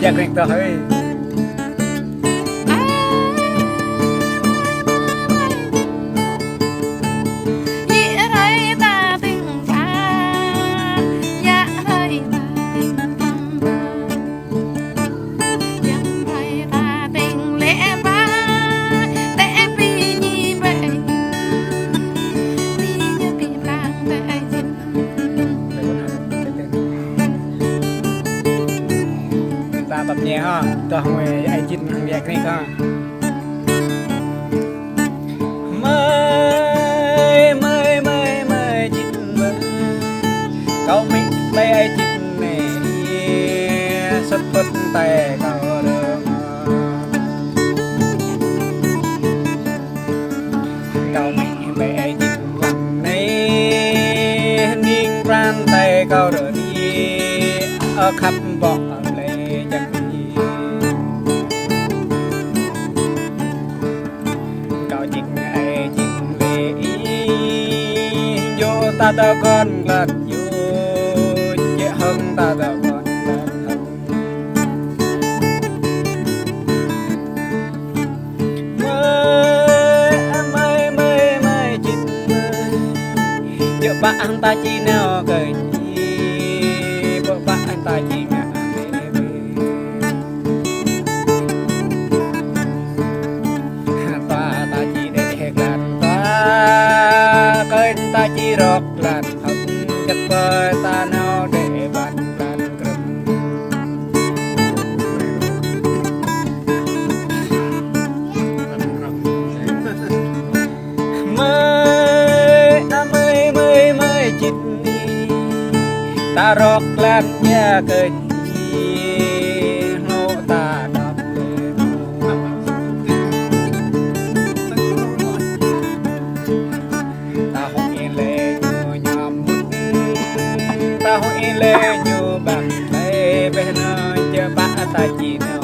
giặc rịch tới tập nhẹ ha, cho người ai chín việc này ha. Mới chín mơ, cậu mình bay ai chín này, sắp phất tay cậu được. Cậu mình bay ai chín lần này, niên ran tay cậu được đi, ở khắp bỏ lấy chân. Ta đã con lật vô dễ hơn ta đã con lật hơn mới chín giờ bạn ta chỉ nào cười vợ bạn ta chỉ ngã ta chỉ để gần ta chỉ rọc làn hận chất bơi ta nào để bạn làn cầm mới chít ta rọc làn nhà cười nô ta đọc ta hội lê như bằng tay bên chơi bạ ta chỉ nào